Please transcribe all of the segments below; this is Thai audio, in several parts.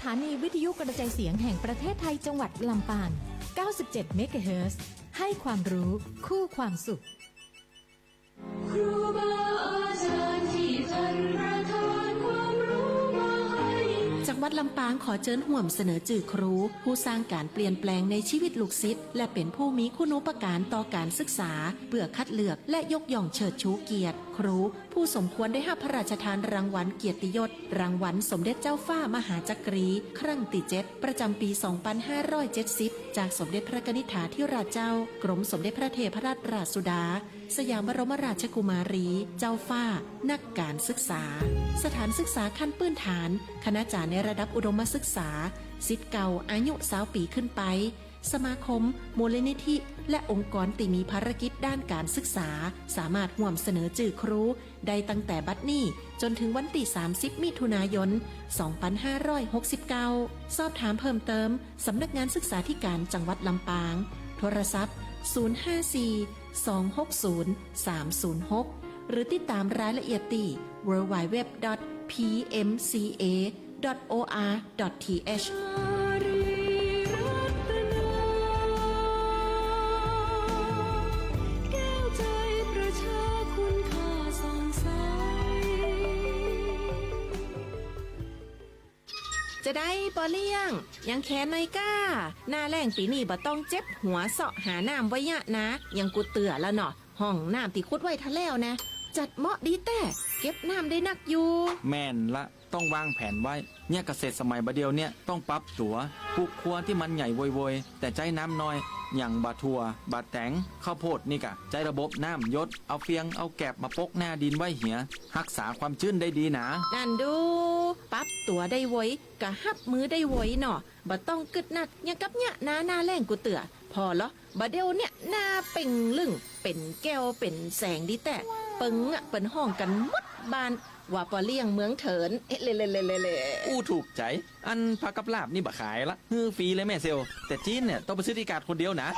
ถานีวิทยุกระจายเสียงแห่งประเทศไทยจังหวัดลำปาง 97 เมกะเฮิรตซ์ ให้ความรู้คู่ความสุขครูบาอาจารย์ที่ท่านประทานความรู้มาให้จากวัดลำปางขอเชิญห่วมเสนอจื่อครูผู้สร้างการเปลี่ยนแปลงในชีวิตลูกศิษย์และเป็นผู้มีคุณูปการต่อการศึกษาเพื่อคัดเลือกและยกย่องเชิดชูเกียรติครูผู้สมควรได้รับพระราชทานรางวัลเกียรติยศรางวัลสมเด็จเจ้าฟ้ามหาจักรีครั้งที่ 7ประจำปี 2570จากสมเด็จพระกนิษฐาธิราชเจ้ากรมสมเด็จพระเทพราชราชสุดาสยามบรมราชกุมารีเจ้าฟ้านักการศึกษาสถานศึกษาขั้นพื้นฐานคณาจารย์ในระดับอุดมศึกษาศิษย์เก่าอายุ20 ปีขึ้นไปสมาคมมูลนิธิและองค์กรที่มีภารกิจด้านการศึกษาสามารถร่วมเสนอจื่อครูได้ตั้งแต่บัดนี้จนถึงวันที่ 30 มิถุนายน 2569 สอบถามเพิ่มเติมสำนักงานศึกษาธิการจังหวัดลำปางโทรศัพท์ 054-260-306 หรือติดตามรายละเอียดที่ www.pmca.or.thจะได้ปอเลี้ยงยังแค้นในก้าหน้าแรงปีนี้บ่ต้องเจ็บหัวเสาะหาน้ำไว้ยะนะยังกูเตือแล้วเนาะห้องน้ำที่คุดไว้ทะแล้วนะจัดเหมาะดีแต่เก็บน้ำได้นักอยู่แม่นละต้องวางแผนไว้เนี่ยเกษตรสมัยบะเดียวเนี่ยต้องปรับตัวปลูกครัวที่มันใหญ่โวยๆแต่ใจน้ำน้อยอย่างบะทัวบะแตงข้าวโพดนี่กะใจระบบน้ำยศเอาเฟียงเอาแกบมาปกหน้าดินไว้เหียรักษาความชื้นได้ดีนะนั่นดูปรับตัวได้ไว้กะฮับมือได้ไว้เนาะบ่ต้องกึดนักยังกับเนี่ยหน้าแรงกูเตือพอเหรอบะเดียวเนี่ยหน้าเป่งลึ่งเป็นแก้วเป็นแสงดีแต่เปิงอ่ะเปิ้นห้องกันหมดบ้านว่าปอเลี้ยงเมืองเถินเละอู้ถูกใจอันผักกับลาบนี่บะขายละฮือฟรีเลยแม่เซลแต่จีนเนี่ยต้องไปซื้อที่การคนเดียวนะ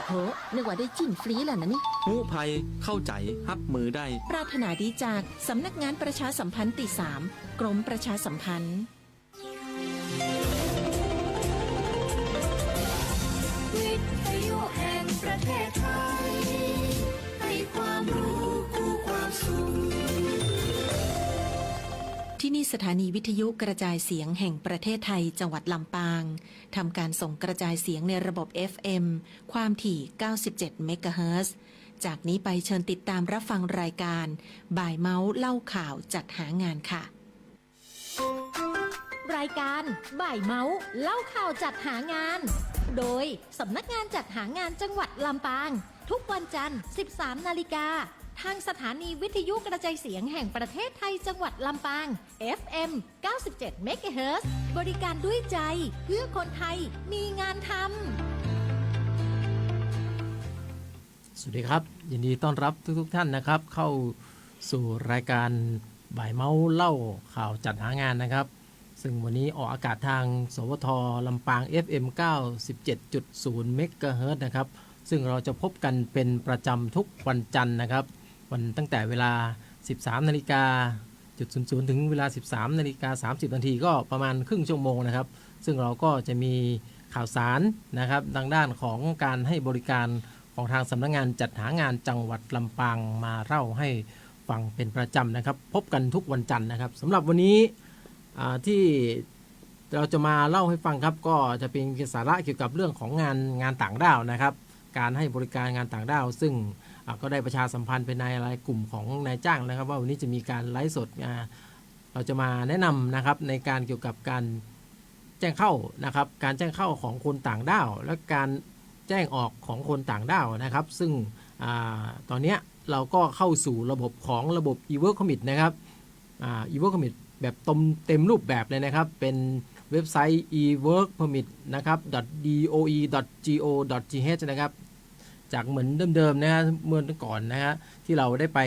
โหนึกว่าได้จิ้นฟรีแล้วนะนี่หูภัยเข้าใจฮับมือได้ปรารถนาดีจากสำนักงานประชาสัมพันธ์ที่ 3กรมประชาสัมพันธ์วิทยุแห่งประเทศไทยให้ความรู้คู่ความสุขที่นี่สถานีวิทยุกระจายเสียงแห่งประเทศไทยจังหวัดลำปางทำการส่งกระจายเสียงในระบบ FM ความถี่ 97 เมกะเฮิรตซ์ จากนี้ไปเชิญติดตามรับฟังรายการบ่ายเมาส์เล่าข่าวจัดหางานค่ะรายการบ่ายเมาส์เล่าข่าวจัดหางานโดยสำนักงานจัดหางานจังหวัดลำปางทุกวันจันทร์ 13 นาฬิกาทางสถานีวิทยุกระจายเสียงแห่งประเทศไทยจังหวัดลำปาง FM 97 เมกะเฮิรตซ์ บริการด้วยใจเพื่อคนไทยมีงานทำสวัสดีครับยินดีต้อนรับทุกท่านนะครับเข้าสู่รายการบ่ายเมาส์เล่าข่าวจัดหางานนะครับซึ่งวันนี้ออกอากาศทางสวทลำปาง FM 97.0 เมกะเฮิรตซ์นะครับซึ่งเราจะพบกันเป็นประจำทุกวันจันทร์นะครับวันตั้งแต่เวลา 13:00 นถึงเวลา 13:30 นก็ประมาณครึ่งชั่วโมงนะครับซึ่งเราก็จะมีข่าวสารนะครับทางด้านของการให้บริการของทางสำนักงานจัดหางานจังหวัดลำปางมาเล่าให้ฟังเป็นประจำนะครับพบกันทุกวันจันทร์นะครับสำหรับวันนี้ที่เราจะมาเล่าให้ฟังครับก็จะเป็นสาระเกี่ยวกับเรื่องของงานต่างด้าวนะครับการให้บริการงานต่างด้าวซึ่งก็ได้ประชาสัมพันธ์เป็นในรายกลุ่มของนายจ้างนะครับว่าวันนี้จะมีการไลฟ์สดเราจะมาแนะนำนะครับในการเกี่ยวกับการแจ้งเข้านะครับการแจ้งเข้าของคนต่างด้าวและการแจ้งออกของคนต่างด้าวนะครับซึ่งตอนนี้เราก็เข้าสู่ระบบของระบบ e-work permit นะครับe-work permit แบบเต็มรูปแบบเลยนะครับเป็นเว็บไซต์ e-work permit นะครับ .doe.go.th นะครับจากเหมือนเดิมๆนะฮะเมื่อก่อนนะฮะที่เราได้ไป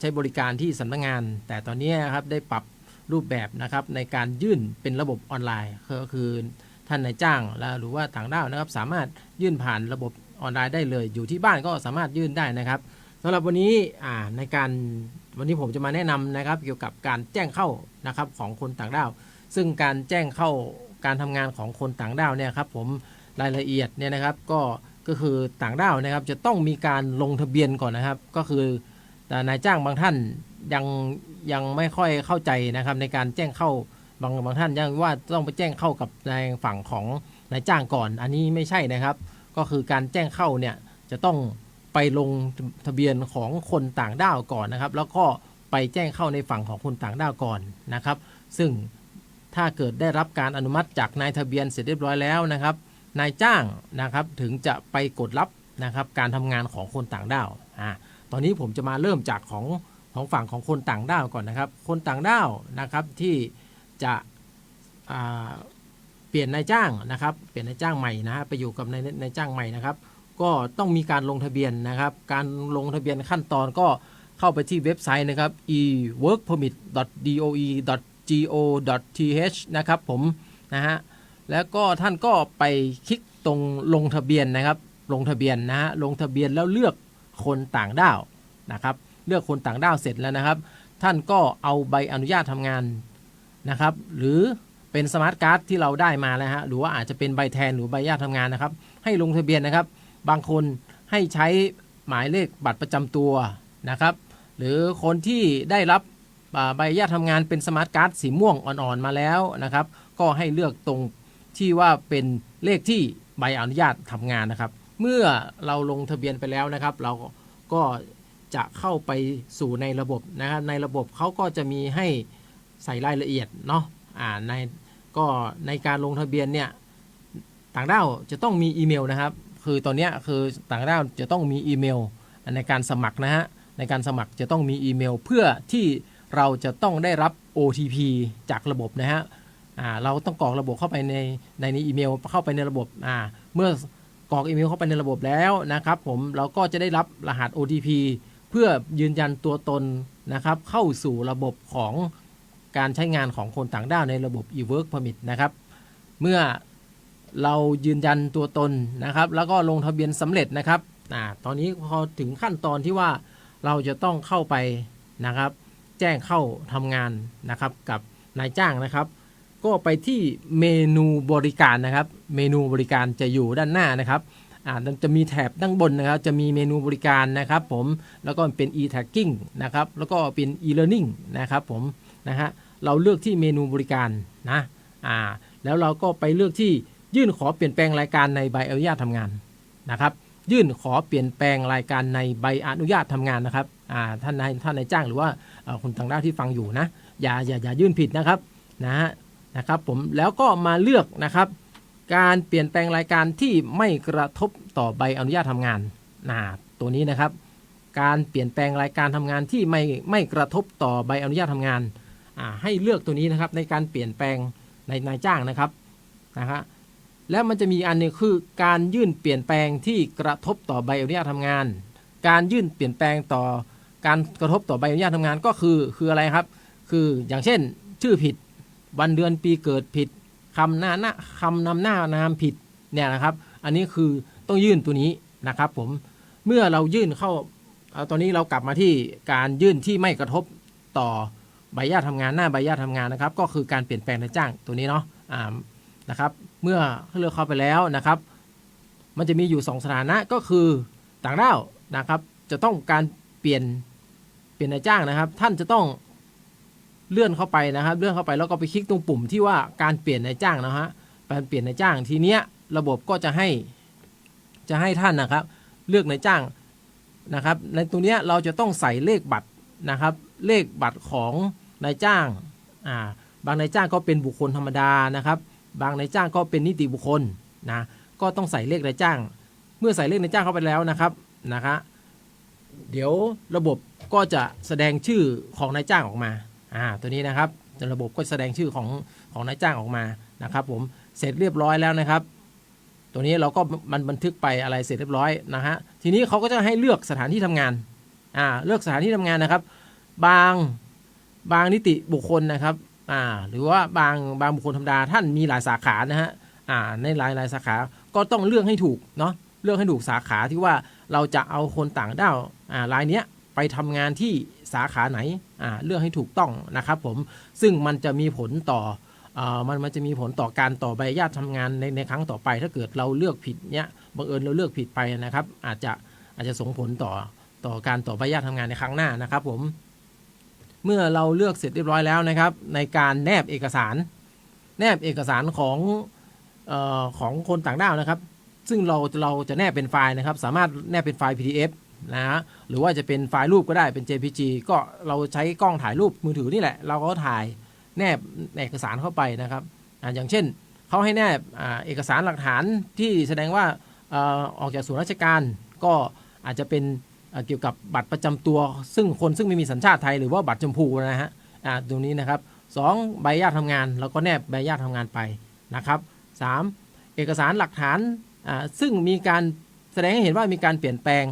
ใช้บริการที่สำนักงานแต่ตอนนี้นะครับได้ปรับรูปแบบนะครับในการยื่นเป็นระบบออนไลน์ก็คือท่านนายจ้างหรือว่าต่างด้าวนะครับสามารถยื่นผ่านระบบออนไลน์ได้เลยอยู่ที่บ้านก็สามารถยื่นได้นะครับสำหรับวันนี้วันนี้ผมจะมาแนะนำนะครับเกี่ยวกับการแจ้งเข้านะครับของคนต่างด้าว ซึ่งการแจ้งเข้าการทำงานของคนต่างด้าวเนี่ยครับผมรายละเอียดเนี่ยนะครับก็คือต่างด้าวนะครับจะต้องมีการลงทะเบียนก่อนนะครับก็คือแต่นายจ้างบางท่านยังไม่ค่อยเข้าใจนะครับในการแจ้งเข้าบางท่านยังว่าต้องไปแจ้งเข้ากับในฝั่งของนายจ้างก่อนอันนี้ไม่ใช่นะครับก็คือการแจ้งเข้าเนี่ยจะต้องไปลงทะเบียนของคนต่างด้าวก่อนนะครับแล้วก็ไปแจ้งเข้าในฝั่งของคนต่างด้าวก่อนนะครับซึ่งถ้าเกิดได้รับการอนุมัติจากนายทะเบียนเสร็จเรียบร้อยแล้วนะครับนายจ้างนะครับถึงจะไปกดรับนะครับการทำงานของคนต่างด้าวตอนนี้ผมจะมาเริ่มจากของฝั่งของคนต่างด้าวก่อนนะครับคนต่างด้าวนะครับที่จะเปลี่ยนนายจ้างนะครับเปลี่ยนนายจ้างใหม่นะฮะไปอยู่กับนายจ้างใหม่นะครับก็ต้องมีการลงทะเบียนนะครับการลงทะเบียนขั้นตอนก็เข้าไปที่เว็บไซต์นะครับ eworkpermit.doe.go.th นะครับผมนะฮะแล้วก็ท่านก็ไปคลิกตรงลงทะเบียนนะครับลงทะเบียนนะฮะลงทะเบียนแล้วเลือกคนต่างด้าวนะครับเลือกคนต่างด้าวเสร็จแล้วนะครับท่านก็เอาใบอนุญาตทำงานนะครับหรือเป็นสมาร์ทการ์ดที่เราได้มาแล้วฮะหรือว่าอาจจะเป็นใบแทนหรือใบอนุญาตทำงานนะครับให้ลงทะเบียนนะครับบางคนให้ใช้หมายเลขบัตรประจำตัวนะครับหรือคนที่ได้รับใบอนุญาตทำงานเป็นสมาร์ทการ์ดสีม่วงอ่อนๆมาแล้วนะครับก็ให้เลือกตรงที่ว่าเป็นเลขที่ใบอนุญาตทำงานนะครับเมื่อเราลงทะเบียนไปแล้วนะครับเราก็จะเข้าไปสู่ในระบบนะครับในระบบเขาก็จะมีให้ใส่รายละเอียดเนาะในการลงทะเบียนเนี่ยต่างด้าวจะต้องมีอีเมลนะครับคือตอนนี้คือต่างด้าวจะต้องมีอีเมลในการสมัครนะฮะในการสมัครจะต้องมีอีเมลเพื่อที่เราจะต้องได้รับ OTP จากระบบนะฮะเราต้องกรอกระบบเข้าไปในอีเมลเข้าไปในระบบเมื่อกรอกอีเมลเข้าไปในระบบแล้วนะครับผมเราก็จะได้รับรหัส OTP เพื่อยืนยันตัวตนนะครับเข้าสู่ระบบของการใช้งานของคนต่างด้าวในระบบ eWork Permit นะครับเมื่อเรายืนยันตัวตนนะครับแล้วก็ลงทะเบียนสำเร็จนะครับตอนนี้พอถึงขั้นตอนที่ว่าเราจะต้องเข้าไปนะครับแจ้งเข้าทำงานนะครับกับนายจ้างนะครับก็ไปที่เมนูบริการนะครับเมนูบริการจะอยู่ด้านหน้านะครับจะมีแถบด้านบนนะครับจะมีเมนูบริการนะครับผมแล้วก็เป็น e-tracking นะครับแล้วก็เป็น e-learning นะครับผมนะฮะเราเลือกที่เมนูบริการนะแล้วเราก็ไปเลือกที่ยื่นขอเปลี่ยนแปลงรายการในใบอนุญาตทำงานนะครับยื่นขอเปลี่ยนแปลงรายการในใบอนุญาตทำงานนะครับท่านนายจ้างหรือว่าคนต่างด้าวที่ฟังอยู่นะอย่ายื่นผิดนะครับนะครับผมแล้วก็มาเลือกนะครับการเปลี่ยนแปลงรายการที่ไม่กระทบต่อใบอนุญาตทำงานตัวนี้นะครับการเปลี่ยนแปลงรายการทำงานที่ไม่กระทบต่อใบอนุญาตทำงานให้เลือกตัวนี้นะครับในการเปลี่ยนแปลงในนายจ้างนะครับและมันจะมีอันนึงคือการยื่นเปลี่ยนแปลงที่กระทบต่อใบอนุญาตทำงานการยื่นเปลี่ยนแปลงต่อการกระทบต่อใบอนุญาตทำงานก็คืออะไรครับคืออย่างเช่นชื่อผิดวันเดือนปีเกิดผิดคำนำหน้านามผิดเนี่ยนะครับอันนี้คือต้องยื่นตัวนี้นะครับผมเมื่อเรายื่นเข้าตอนนี้เรากลับมาที่การยื่นที่ไม่กระทบต่อใบอนุญาตทำงานหน้าใบอนุญาตทำงานนะครับก็คือการเปลี่ยนแปลงนายจ้างตัวนี้เนาะนะครับเมื่อเลือกเข้าไปแล้วนะครับมันจะมีอยู่2สถานะก็คือต่างด้าวนะครับจะต้องการเปลี่ยนนายจ้างนะครับท่านจะต้องเลื่อนเข้าไปนะครับเลื่อนเข้าไปแล้วก็ไปคลิกตรงปุ่มที่ว่าการเปลี่ยนนายจ้างนะฮะการเปลี่ยนนายจ้างทีเนี้ยระบบก็จะให้ท่านนะครับเลือกนายจ้างนะครับในตรงเนี้ยเราจะต้องใส่เลขบัตรนะครับเลขบัตรของนายจ้างบางนายจ้างก็เป็นบุคคลธรรมดานะครับบางนายจ้างก็เป็นนิติบุคคลนะก็ต้องใส่เลขนายจ้างเมื่อใส่เลขนายจ้างเข้าไปแล้วนะครับเดี๋ยวระบบก็จะแสดงชื่อของนายจ้างออกมาตัวนี้นะครับระบบก็แสดงชื่อของนายจ้างออกมานะครับผมเสร็จเรียบร้อยแล้วนะครับตัวนี้เราก็มันบันทึกไปอะไรเสร็จเรียบร้อยนะฮะทีนี้เขาก็จะให้เลือกสถานที่ทำงานเลือกสถานที่ทำงานนะครับบางนิติบุคคลนะครับหรือว่าบางบุคคลธรรมดาท่านมีหลายสาขานะฮะในหลายสาขาก็ต้องเลือกให้ถูกเนาะเลือกให้ถูกสาขาที่ว่าเราจะเอาคนต่างด้าวรายเนี้ยไปทำงานที่สาขาไหนเลือกให้ถูกต้องนะครับผมซึ่งมันจะมีผลต่อ มันจะมีผลต่อการต่อใบอนุญาตทำงานในครั้งต่อไปถ้าเกิดเราเลือกผิดเนี้ยบังเอิญเราเลือกผิดไปนะครับอาจจะส่งผลต่อการต่อใบอนุญาตทำงานในครั้งหน้านะครับผมเมื่อเราเลือกเสร็จเรียบร้อยแล้วนะครับในการแนบเอกสารของคนต่างด้าวนะครับซึ่งเราจะแนบเป็นไฟล์นะครับสามารถแนบเป็นไฟล์ PDF นะฮะหรือว่าจะเป็นไฟล์รูปก็ได้เป็น JPG ก็เราใช้กล้องถ่ายรูปมือถือนี่แหละเราก็ถ่ายแนบเอกสารเข้าไปนะครับอย่างเช่นเขาให้แนบเอกสารหลักฐานที่แสดงว่าออกจากส่วนราชการก็อาจจะเป็นเกี่ยวกับบัตรประจำตัวซึ่งไม่มีสัญชาติไทยหรือว่าบัตรชมพูนะฮะตรงนี้นะครับ2ใบอนุญาตทำงานเราก็แนบใบอนุญาตทำงานไปนะครับ3เอกสารหลักฐานซึ่งมีการแสดงให้เห็นว่ามีการเปลี่ยนแปลง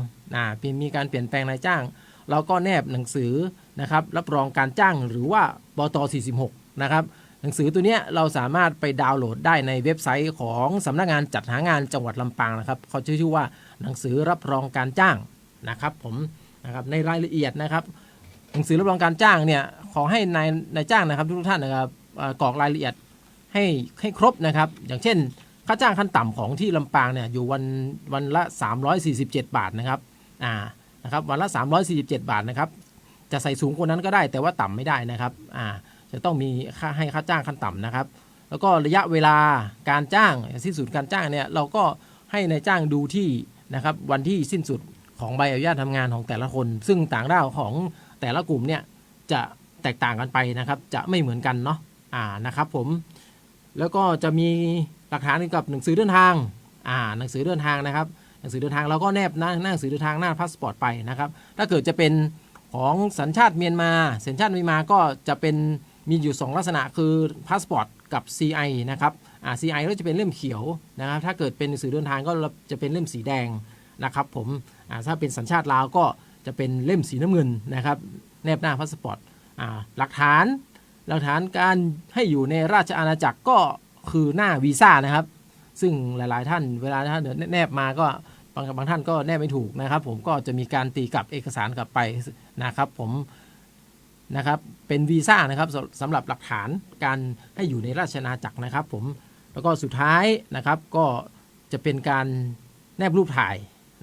มีการเปลี่ยนแปลงนายจ้างเราก็แนบหนังสือนะครับรับรองการจ้างหรือว่าบต46นะครับหนังสือตัวนี้เราสามารถไปดาวน์โหลดได้ในเว็บไซต์ของสำนักงานจัดหางานจังหวัดลำปางนะครับเขาชื่อว่าหนังสือรับรองการจ้างนะครับผมนะครับในรายละเอียดนะครับหนังสือรับรองการจ้างเนี่ยขอให้นายจ้างนะครับทุกท่านนะครับกรอกรายละเอียดให้ครบนะครับอย่างเช่นค่าจ้างขั้นต่ำของที่ลำปางเนี่ยอยู่วันละ347 บาทนะครับนะครับวันละ347 บาทนะครับจะใส่สูงกว่านั้นก็ได้แต่ว่าต่ำไม่ได้นะครับจะต้องมีให้ค่าจ้างขั้นต่ำนะครับแล้วก็ระยะเวลาการจ้างสิ้นสุดการจ้างเนี่ยเราก็ให้นายจ้างดูที่นะครับวันที่สิ้นสุดของใบอนุญาตทำงานของแต่ละคนซึ่งต่างด้าวของแต่ละกลุ่มเนี่ยจะแตกต่างกันไปนะครับจะไม่เหมือนกันเนาะนะครับผมแล้วก็จะมีหลักฐานเกี่ยวกับหนังสือเดินทางหนังสือเดินทางนะครับหนังสือเดินทางเราก็แนบหน้าหนังสือเดินทางหน้าพาสปอร์ตไปนะครับถ้าเกิดจะเป็นของสัญชาติเมียนมาสัญชาติเมียนมาก็จะเป็นมีอยู่2ลักษณะคือพาสปอร์ตกับ CI นะครับCI ก็จะเป็นเล่มเขียวนะครับถ้าเกิดเป็นหนังสือเดินทางก็จะเป็นเล่มสีแดงนะครับผมถ้าเป็นสัญชาติลาวก็จะเป็นเล่มสีน้ำเงินนะครับแนบหน้าพาสปอร์ตหลักฐานการให้อยู่ในราชอาณาจักรก็คือหน้าวีซ่านะครับซึ่งหลายๆท่านเวลาท่านแนบมาก็บางท่านก็แนบไม่ถูกนะครับผมก็จะมีการตีกลับเอกสารกลับไปนะครับผมนะครับเป็นวีซ่านะครับสำหรับหลักฐานการให้อยู่ในราชอาณาจักรนะครับผมแล้วก็สุดท้ายนะครับก็จะเป็นการแนบรูปถ่าย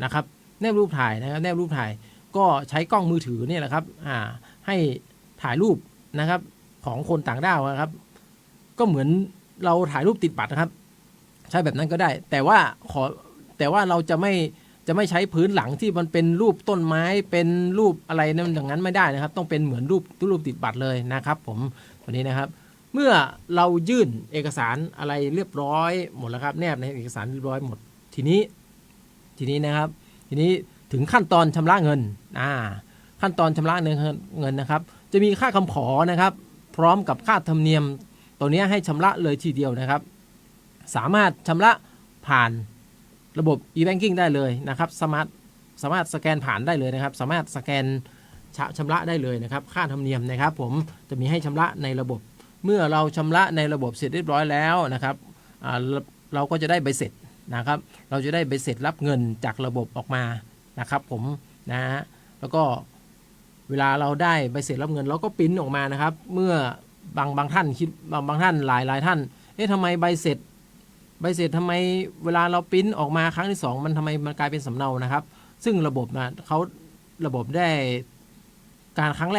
นะครับแนบรูปถ่ายนะครับแนบรูปถ่ายก็ใช้กล้องมือถือเนี่ยแหละครับให้ถ่ายรูปนะครับของคนต่างด้าวนะครับก็เหมือนเราถ่ายรูปติดบัตรนะครับใช้แบบนั้นก็ได้แต่ว่าเราจะไม่ใช้พื้นหลังที่มันเป็นรูปต้นไม้เป็นรูปอะไรนั่นอย่างนั้นไม่ได้นะครับต้องเป็นเหมือนรูปติดบัตรเลยนะครับผมตัวนี้นะครับเมื่อเรายื่นเอกสารอะไรเรียบร้อยหมดแล้วครับแนบในเอกสารเรียบร้อยหมดทีนี้นะครับทีนี้ถึงขั้นตอนชำระเงินขั้นตอนชำระเงินนะครับจะมีค่าคำขอนะครับพร้อมกับค่าธรรมเนียมตัวนี้ให้ชำระเลยทีเดียวนะครับสามารถชำระผ่านระบบ e-banking ได้เลยนะครับสามารถสแกนผ่านได้เลยนะครับสามารถสแกนชำระได้เลยนะครับค่าธรรมเนียมนะครับผมจะมีให้ชำระในระบบเมื่อเราชำระในระบบเสร็จเรียบร้อยแล้วนะครับเราก็จะได้ใบเสร็จนะครับเราจะได้ใบเสร็จรับเงินจากระบบออกมานะครับผมนะฮะแล้วก็เวลาเราได้ใบเสร็จรับเงินเราก็ปริ้นออกมานะครับเมื่อบางท่านคิดบางท่านหลายท่านทำไมใบเสร็จทำไมเวลาเราปริ้นออกมาครั้งที่2มันทำไมมันกลายเป็นสำเนานะครับซึ่งระบบระบบได้การครั้งแ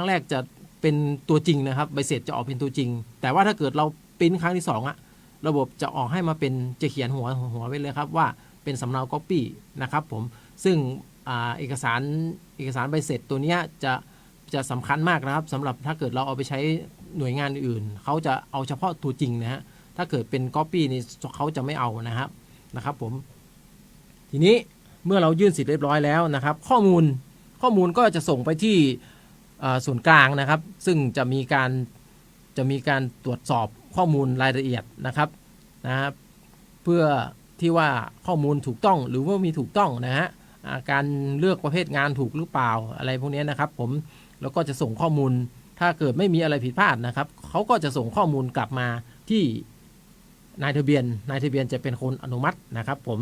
รกจะเป็นตัวจริงนะครับใบเสร็จจะออกเป็นตัวจริงแต่ว่าถ้าเกิดเราปริ้นครั้งที่2ระบบจะออกให้มาเป็นจะเขียนหัวไว้เลยครับว่าเป็นสำเนาก๊อปปี้นะครับผมซึ่งเอกสารใบเสร็จตัวนี้จะสำคัญมากนะครับสำหรับถ้าเกิดเราเอาไปใช้หน่วยงานอื่นเขาจะเอาเฉพาะตัวจริงนะฮะถ้าเกิดเป็นก๊อปปี้นี่เขาจะไม่เอานะครับผมทีนี้เมื่อเรายื่นสิทธิ์เรียบร้อยแล้วนะครับข้อมูลก็จะส่งไปที่ส่วนกลางนะครับซึ่งจะมีการตรวจสอบข้อมูลรายละเอียดนะครับเพื่อที่ว่าข้อมูลถูกต้องหรือว่ามีถูกต้องนะฮะการเลือกประเภทงานถูกหรือเปล่าอะไรพวกนี้นะครับผมแล้วก็จะส่งข้อมูลถ้าเกิดไม่มีอะไรผิดพลาดนะครับเขาก็จะส่งข้อมูลกลับมาที่นายทะเบียนจะเป็นคนอนุมัตินะครับผม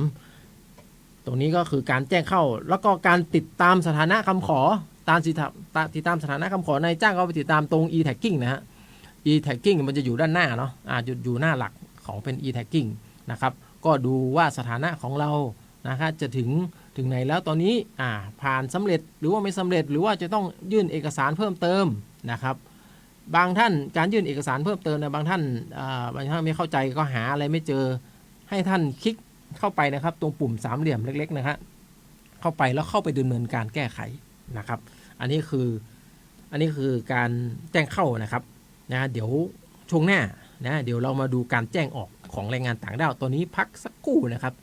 ตรงนี้ก็คือการแจ้งเข้าแล้วก็การติดตามสถานะคำขอติดตามสถานะคำขอนายจ้างก็ไปติดตามตรง e-tagging นะฮะ e-tagging มันจะอยู่ด้านหน้าเนาะอยู่หน้าหลักของเป็น e-tagging นะครับก็ดูว่าสถานะของเรานะครับจะถึงไหนแล้วตอนนี้ผ่านสำเร็จหรือว่าไม่สำเร็จหรือว่าจะต้องยื่นเอกสารเพิ่มเติมนะครับบางท่านการยื่นเอกสารเพิ่มเติมนะบางท่านไม่เข้าใจก็หาอะไรไม่เจอให้ท่านคลิกเข้าไปนะครับตรงปุ่มสามเหลี่ยมเล็กๆนะฮะเข้าไปแล้วเข้าไปดำเนินการแก้ไขนะครับอันนี้คือการแจ้งเข้านะครับนะเดี๋ยวช่วงหน้านะเดี๋ยวเรามาดูการแจ้งออกของแรงงานต่างด้าวตัวนี้พักสักครู่นะครับ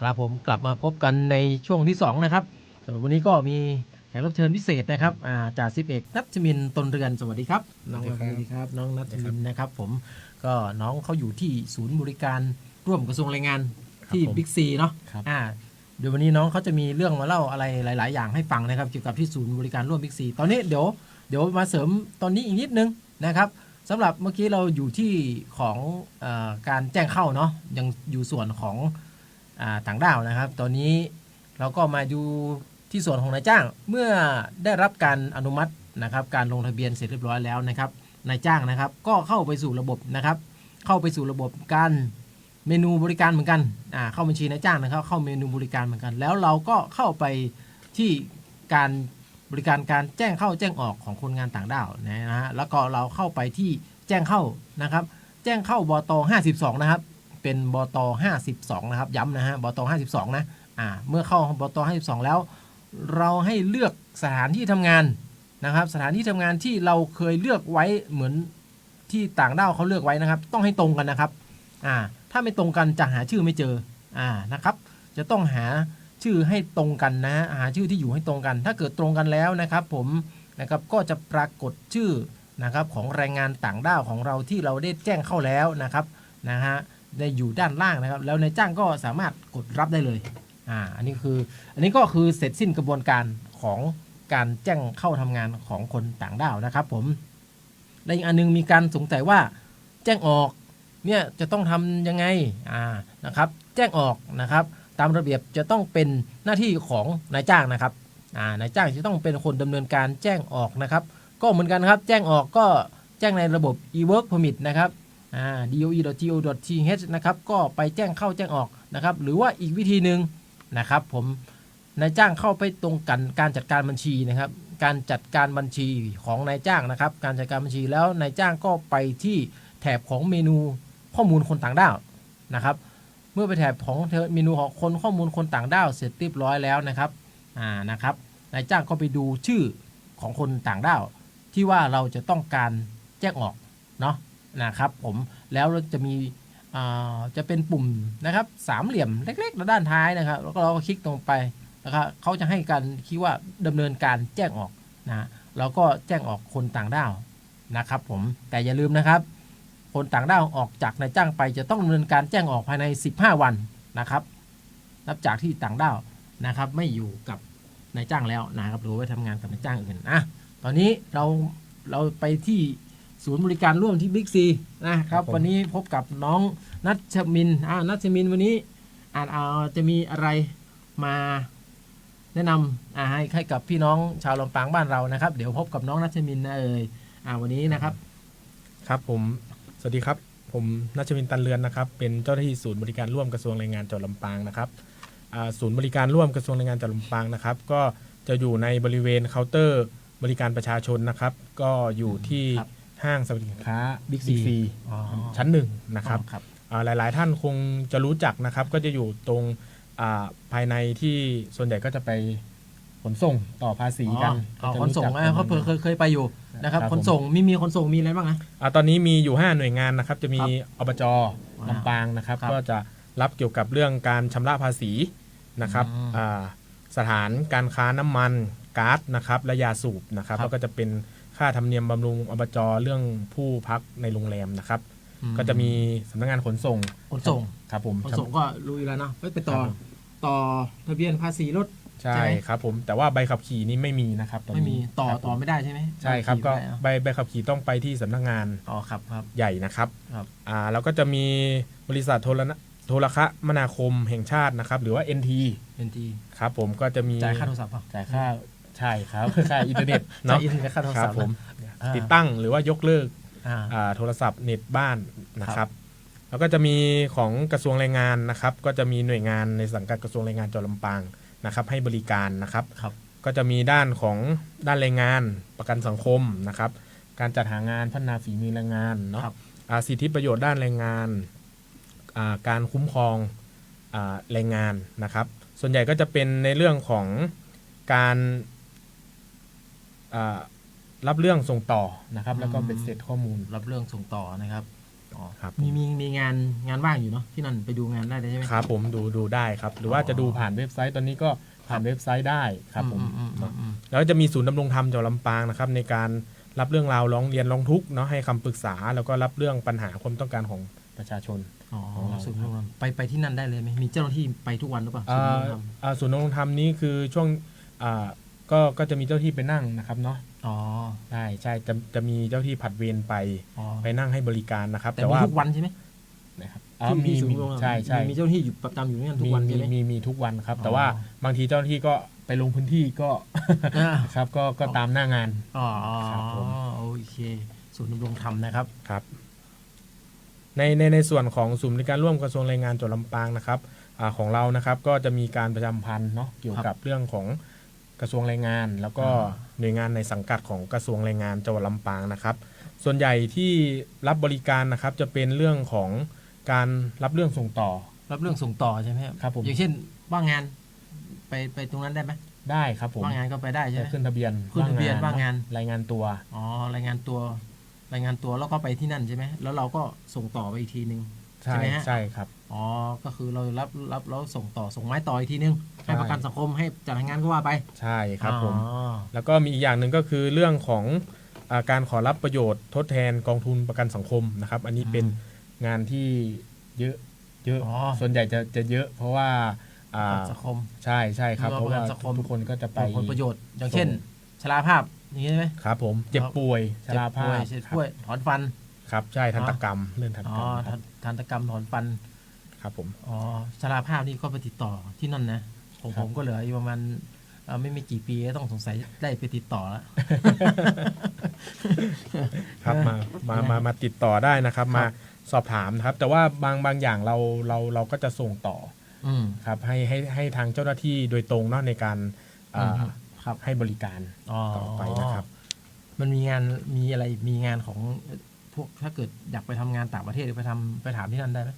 ครับผมกลับมาพบกันในช่วงที่2นะครับวันนี้ก็มีแขกรับเชิญพิเศษนะครับจ่าสิบเอกณัฐมินทร์ตนเรือนสวัสดีครับน้องสวัสดีครับน้องณัฐมินทร์นะครับผมก็น้องเขาอยู่ที่ศูนย์บริการร่วมกระทรวงแรงงานที่บิ๊กซีเนาะเดี๋ยววันนี้น้องเขาจะมีเรื่องมาเล่าอะไรหลายๆอย่างให้ฟังนะครับเกี่ยวกับที่ศูนย์บริการร่วมบิ๊กซีตอนนี้เดี๋ยวมาเสริมตอนนี้อีกนิดนึงนะครับ สำหรับเมื่อกี้เราอยู่ที่ของการแจ้งเข้าเนาะยังอยู่ส่วนของต่างด้าวนะครับ ตอนนี้เราก็มาดูที่ส่วนของนายจ้างเมื่อได้รับการอนุมัตินะครับการลงทะเบียนเสร็จเรียบร้อยแล้วนะครับนายจ้างนะครับก็เข้าไปสู่ระบบนะครับเข้าไปสู่ระบบการเมนูบริการเหมือนกันเข้าบัญชีนายจ้างนะครับเข้าเมนูบริการเหมือนกันแล้วเราก็เข้าไปที่การบริการการแจ้งเข้าแจ้งออกของคนงานต่างด้าวนะฮะแล้วก็เราเข้าไปที่แจ้งเข้านะครับแจ้งเข้าบต52นะครับเป็นบต52นะครับย้ำนะฮะบต52นะเมื่อเข้าบต52แล้วเราให้เลือกสถานที่ทำงานนะครับสถานที่ทำงานที่เราเคยเลือกไว้เหมือนที่ต่างด้าวเขาเลือกไว้นะครับต้องให้ตรงกันนะครับถ้าไม่ตรงกันจะหาชื่อไม่เจอนะครับจะต้องหาชื่อให้ตรงกันนะหาชื่อที่อยู่ให้ตรงกันถ้าเกิดตรงกันแล้วนะครับผมนะครับก็จะปรากฏชื่อนะครับของแรงงานต่างด้าวของเราที่เราได้แจ้งเข้าแล้วนะครับได้อยู่ด้านล่างนะครับแล้วนายจ้างก็สามารถกดรับได้เลยอันนี้ก็คือเสร็จสิ้นกระบวนการของการแจ้งเข้าทำงานของคนต่างด้าวนะครับผมและอีกอันนึงมีการสงสัยว่าแจ้งออกเนี่ยจะต้องทำยังไงนะครับแจ้งออกนะครับตามระเบียบจะต้องเป็นหน้าที่ของนายจ้างนะครับนายจ้างจะต้องเป็นคนดำเนินการแจ้งออกนะครับก็เหมือนกันครับแจ้งออกก็แจ้งในระบบ e-work permit นะครับdoe.go.th นะครับก็ไปแจ้งเข้าแจ้งออกนะครับหรือว่าอีกวิธีหนึ่งนะครับผมนายจ้างเข้าไปตรงกันการจัดการบัญชีนะครับการจัดการบัญชีของนายจ้างนะครับการจัดการบัญชีแล้วนายจ้างก็ไปที่แถบของเมนูข้อมูลคนต่างด้าวนะครับเมื่อไปแถบของเมนูของคนข้อมูลคนต่างด้าวเสร็จเรียบร้อยแล้วนะครับนะครับนายจ้างก็ไปดูชื่อของคนต่างด้าวที่ว่าเราจะต้องการแจ้งออกเนาะนะครับผมแล้วเราจะมีจะเป็นปุ่มนะครับสามเหลี่ยมเล็กๆด้านท้ายนะครับแล้วก็เราก็คลิกตรงไปนะครับเขาจะให้การคิดว่าดำเนินการแจ้งออกนะเราก็แจ้งออกคนต่างด้าวนะครับผมแต่อย่าลืมนะครับคนต่างด้าวออกจากนายจ้างไปจะต้องดำเนินการแจ้งออกภายใน15วันนะครับนับจากที่ต่างด้าวนะครับไม่อยู่กับนายจ้างแล้วนะครับหรือว่าทำงานกับนายจ้างอื่นตอนนี้เราไปที่ศูนย์บริการร่วมที่บิ๊กซีนะครับวันนี้พบกับน้องนัชมินนัชมินวันนี้จะมีอะไรมาแนะนำให้กับพี่น้องชาวลำปางบ้านเรานะครับเดี๋ยวพบกับน้องนัชมินวันนี้นะครับครับผมสวัสดีครับผมนัชมินตันเรือนนะครับเป็นเจ้าหน้าที่ศูนย์บริการร่วมกระทรวงแรงงานจังหวัดลำปางนะครับศูนย์บริการร่วมกระทรวงแรงงานจังหวัดลำปางนะครับก็จะอยู่ในบริเวณเคาน์เตอร์บริการประชาชนนะครับก็อยู่ที่ห้างสรรพสินค้าบิ๊กซีชั้น1นะครับหลายๆท่านคงจะรู้จักนะครับก็จะอยู่ตรงภายในที่ส่วนใหญ่ก็จะไปขนส่งต่อภาษีกันขนส่งเขาเคยไปอยู่นะครับขนส่งมีขนส่งมีอะไรบ้างนะตอนนี้มีอยู่5หน่วยงานนะครับจะมีอบจ.ลำปางนะครับก็จะรับเกี่ยวกับเรื่องการชำระภาษีนะครับสถานการค้าน้ำมันก๊าซนะครับและยาสูบนะครับแล้วก็จะเป็นค่าธรรมเนียมบำรุงอบจ.เรื่องผู้พักในโรงแรมนะครับก็จะมีสำนักงานขนส่งครับผมขนส่งก็รู้อยู่แล้วเนาะไปต่อทะเบียนภาษีรถใช่ครับผมแต่ว่าใบขับขี่นี้ไม่มีนะครับไม่มีต่อไม่ได้ใช่ไหมใช่ครับก็ใบขับขี่ต้องไปที่สำนักงานครับใหญ่นะครับแล้วก็จะมีบริษัทโทรคมนาคมแห่งชาตินะครับหรือว่า NT ครับผมก็จะมีจ่ายค่าโทรศัพท์จ่ายค่าใช่ครับค่าอินเทอร์เน็ตเนาะค่าโทรศัพท์ผมติดตั้งหรือว่ายกเลิกโทรศัพท์เน็ตบ้านนะครับแล้วก็จะมีของกระทรวงแรงงานนะครับก็จะมีหน่วยงานในสังกัดกระทรวงแรงงานจังหวัดลำปางนะครับให้บริการนะครับก็จะมีด้านของด้านแรงงานประกันสังคมนะครับการจัดหางานพัฒนาฝีมือแรงงานเนาะสิทธิประโยชน์ด้านแรงงานการคุ้มครองแรงงานนะครับส่วนใหญ่ก็จะเป็นในเรื่องของการรับเรื่องส่งต่อนะครับแล้วก็เป็นเสร็จข้อมูลรับเรื่องส่งต่อนะครับมีงานว่างอยู่เนาะที่นั่นไปดูงานได้ใช่ไหมครับผมดูได้ครับหรือว่าจะดูผ่านเว็บไซต์ตอนนี้ก็ผ่านเว็บไซต์ได้ครับผมแล้วจะมีศูนย์ดำรงธรรมจังหวัดลำปางนะครับในการรับเรื่องราวร้องเรียนร้องทุกข์เนาะให้คำปรึกษาแล้วก็รับเรื่องปัญหาความต้องการของประชาชนศูนย์ดำรงธรรมไปที่นั่นได้เลยไหมมีเจ้าหน้าที่ไปทุกวันหรือเปล่าศูนย์ดำรงธรรมนี้คือช่วงก็จะมีเจ้าที่ไปนั่งนะครับเนาะ อ๋อ ใช่จะมีเจ้าที่ผัดเวรไป อ๋อ ไปนั่งให้บริการนะครับ แต่มีทุกวันใช่ไหม นะครับ ที่ศูนย์รวม ใช่ มีเจ้าหน้าที่อยู่ประจำอยู่ที่นั่นทุกวันใช่ไหม มีทุกวันครับ อ๋อ แต่ว่าบางทีเจ้าหน้าที่ก็ไปลงพื้นที่ก็ อ่า ครับก็ตามหน้างาน อ๋อ ครับผม โอเคศูนย์ดำรงธรรมนะครับ ครับในส่วนของศูนย์บริการร่วมกระทรวงแรงงานจังหวัดลำปางนะครับของเรานะครับก็จะมีการประชาสัมพันธ์เนาะเกี่ยวกับเรื่องของกระทรวงแรงงาน แล้วก็หน่วยงานในสังกัดของกระทรวงแรงงานจังหวัดลำปางนะครับ ส่วนใหญ่ที่รับบริการนะครับจะเป็นเรื่องของการรับเรื่องส่งต่อ รับเรื่องส่งต่อใช่ไหม ครับผม อย่างเช่นว่างงานไปตรงนั้นได้ไหม ได้ครับผม ว่างงานก็ไปได้ใช่ไหม ขึ้นทะเบียน ขึ้นทะเบียนว่างงาน รายงานตัว อ๋อรายงานตัวแล้วก็ไปที่นั่นใช่ไหมแล้วเราก็ส่งต่อไปอีกทีนึง ใช่ ไหมฮะ ใช่ครับ อ๋อก็คือเรารับแล้วส่งต่อส่งไม้ต่ออีกทีนึงให้ประกันสังคมให้จัดหางานก็ว่าไป ใช่ครับผม อ๋อ แล้วก็มีอีกอย่างหนึ่งก็คือเรื่องของการขอรับประโยชน์ทดแทนกองทุนประกันสังคมนะครับ อันนี้เป็นงานที่เยอะ อ๋อ ส่วนใหญ่จะเยอะ เพราะว่าประกันสังคม ใช่ครับ หรือ เพ ว่า ราะว่า ประกันสังคม ทุกคนก็จะไป ผลประโยชน์ อย่างเช่นชราภาพอย่างนี้ใช่ไหม ครับผมเจ็บป่วยชราภาพ เจ็บป่วยถอนฟัน ครับใช่ทันตกรรมเรื่องทันต อ๋ ก อ รรมครับ ทันตกรรมถอนฟัน ครับผม อ๋อชราภาพนี่ก็ไปติดต่อที่นั่นนะของ ครั ผ บ มก็เหลืออยู่ประมาณไม่กี่ปีก็ต้องสงสัยได้ไปติดต่อแล้ว ครับมาติดต่อได้นะครับ มาสอบถามนะครับ แต่ว่าบางอย่างเราก็จะส่งต่อ อืม ครับให้ทางเจ้าหน้าที่โดยตรงเนาะในการ ครับ ให้บริการต่อไปนะครับ มันมีงานมีอะไรมีงานของพวกถ้าเกิดอยากไปทำงานต่างประเทศหรือไปถามที่นั่นได้ไหม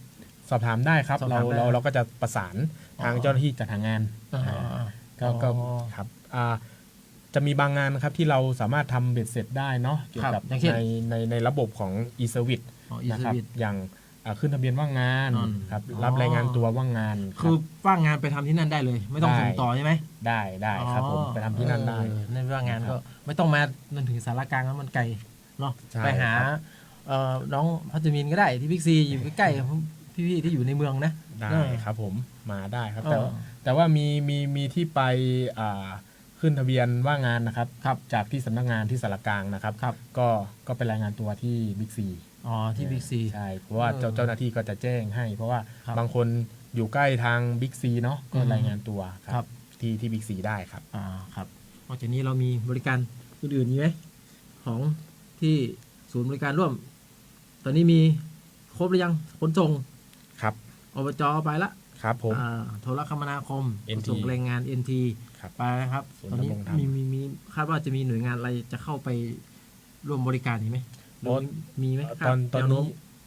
สอบถามได้ครับ สอบ เรา ถามได้ เราก็จะประสานทางเจ้าหน้าที่จัดหางาน ก็ อ๋อ ครับจะมีบางงานนะครับที่เราสามารถทำเบ็ดเสร็จได้เนาะเกี่ยวกับ อย่างเช่น ในระบบของ e-service อ๋อ นะครับ e-service อย่างขึ้นทะเบียนว่างงาน อืม ครับ อ๋อ รับรายงานตัวว่างงาน คือว่างงานไปทำที่นั่นได้เลย ไม่ต้อง ได้ ส่งต่อใช่ไหม ได้ครับผมไปทำที่นั่นได้ นั่นว่างงานก็ไม่ต้องมาจนถึงสารกลางแล้วมันไกลเนาะ ใช่ ไปหา ครับ น้องพัชมินก็ได้ที่บิ๊กซีอยู่ใกล้ๆพี่ๆที่อยู่ในเมืองนะ ได้ครับผมมาได้ครับ เออ แต่ว่ามีที่ไปขึ้นทะเบียนว่างงานนะครับจากที่สำนักงานที่สารกลางนะครับ ครับ ก็ไปรายงานตัวที่บิ๊กซี อ๋อที่บิ๊กซี ใช่เพราะว่า เออ เจ้าหน้าที่ก็จะแจ้งให้ เพราะว่า ครับ บางคนอยู่ใกล้ทางบิ๊กซีเนาะก็ อืม รายงานตัว ครับ ที่บิ๊กซีได้ครับ ครับนอกจากนี้เรามีบริการอื่นๆมีไหมของที่ศูนย์บริการร่วม ตอนนี้มีครบหรือยังขนส่ง ครับ อบจไปละ ครับผม โทรคมนาคม NT ส่งแรงงาน NT ครับ ไปนะครับ ศูนย์ ตอนนี้ ดำรงธรรม มีคาดว่าจะมีหน่วยงานอะไรจะเข้าไปร่วมบริการอีกไหมหรือมีไหม ตอน แวโ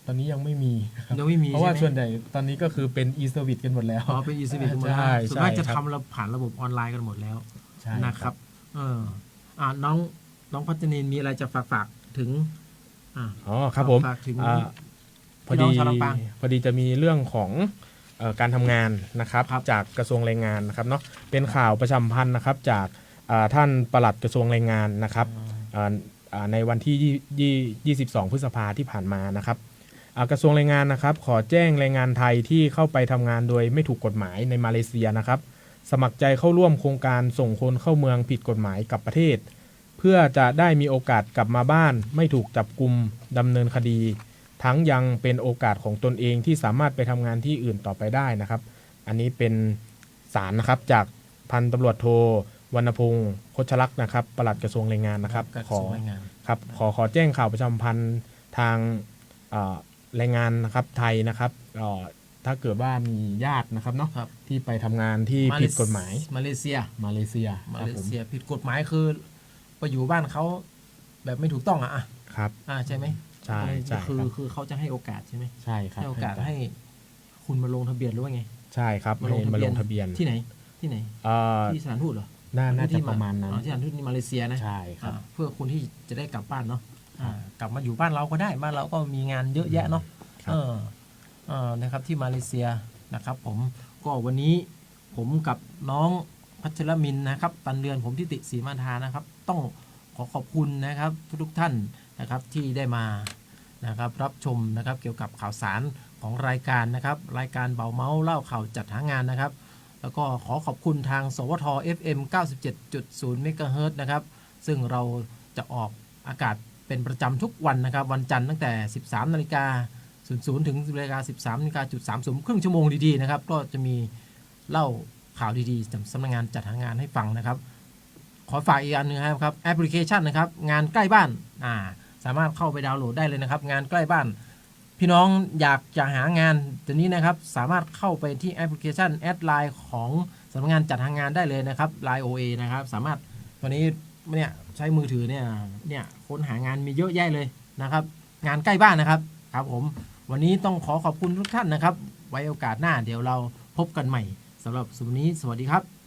ตอนนี้ยังไม่มีครับ ยังไม่มี เพราะว่า ใช่ ส่วน ไหม ใหญ่ตอนนี้ก็คือเป็น e-service กันหมดแล้ว อ๋อเป็น e-service กันหมดแล้ว ใช่ ส่วนมากจะ ใช่ครับ ทำเราผ่านระบบออนไลน์กันหมดแล้ว ใช่ นะครับน้องพัชนินมีอะไรจะฝากถึง อ๋อครับผม ฝากถึง พอ พี่น้ ดี องชาวลำปาง พอดีจะมีเรื่องของการทำงานนะครับ ครับ จากกระทรวงแรงงานนะครับเนาะเป็นข่าวประชาสัมพันธ์นะครับจากท่านปลัดกระทรวงแรงงานนะครับในวันที่22 พฤษภาที่ผ่านมานะครับกระทรวงแรงงานนะครับขอแจ้งแรงงานไทยที่เข้าไปทำงานโดยไม่ถูกกฎหมายในมาเลเซียนะครับสมัครใจเข้าร่วมโครงการส่งคนเข้าเมืองผิดกฎหมายกลับประเทศ เพื่อจะได้มีโอกาสกลับมาบ้านไม่ถูกจับกุมดำเนินคดี ทั้งยังเป็นโอกาสของตนเองที่สามารถไปทำงานที่อื่นต่อไปได้นะครับ อันนี้เป็นสารนะครับจากพันตำรวจโทวรรณพงศ์โคชลักษณ์นะครับปลัดกระทรวงแรงงานนะครับ กระ ข ทร อ วงแรงงาน ครับขอแจ้งข่าวประชาสัมพันธ์ทางแรงงานนะครับไทยนะครับถ้าเกิดว่ามีญาตินะครับเนาะ ครับ ที่ไปทำงานที่ผิดกฎหมาย มาเลเซีย มาเลเซีย มา ครับ เล ผม เซียผิดกฎหมายคือไปอยู่บ้านเขาแบบไม่ถูกต้องอ่ะ ครับ ใช่ไหม ใช่ใช่ คือ ครับ คือเขาจะให้โอกาสใช่ไหม ใช่ครับ ให้โอกาสให้คุณมาลงทะเบียนหรือว่าไง ใช่ครับให้มาลงทะเบียน ที่ไหนที่ไหน เอ่อ ที่สถานทูตเหรอ น่าจะประมาณนั้น ที่สถานทูตในมาเลเซียนะ ใช่ครับ เพื่อคุณที่จะได้กลับบ้านเนาะกลับมาอยู่บ้านเราก็ได้บ้านเราก็มีงานเยอะแยะเนาะ ครับ นะครับที่มาเลเซียนะครับ ผมก็วันนี้ผมกับน้องพัชรมินนะครับตันเรือนผมทิติศรีมาทานะครับ ต้องขอขอบคุณนะครับทุกท่านนะครับที่ได้มานะครับรับชมนะครับเกี่ยวกับข่าวสารของรายการนะครับรายการเบาเมาส์เล่าข่าวจัดหางานนะครับ แล้วก็ขอขอบคุณทางสวท FM 97.0 เมกะเฮิรตซ์นะครับซึ่งเรา จะออกอากาศเป็นประจำทุกวันนะครับวันจันทร์ตั้งแต่ 13 นาฬิกา 00 ถึง 13 นาฬิกา30 ครึ่งชั่วโมงดีๆนะครับก็จะมีเล่าข่าวดีๆจากสำนักงานจัดหางานให้ฟังนะครับขอฝากอีกอันนึงครับแอปพลิเคชันนะครับงานใกล้บ้านสามารถเข้าไปดาวน์โหลดได้เลยนะครับงานใกล้บ้านพี่น้องอยากจะหางานตัวนี้นะครับสามารถเข้าไปที่แอปพลิเคชันแอดไลน์ของสำนักงานจัดหางานได้เลยนะครับ Line OA นะครับสามารถตัวนี้เนี่ยใช้มือถือเนี่ยค้นหางานมีเยอะแยะเลยนะครับงานใกล้บ้านนะครับครับผมวันนี้ต้องขอบคุณทุกท่านนะครับไว้โอกาสหน้าเดี๋ยวเราพบกันใหม่สำหรับวันนี้สวัสดีครับ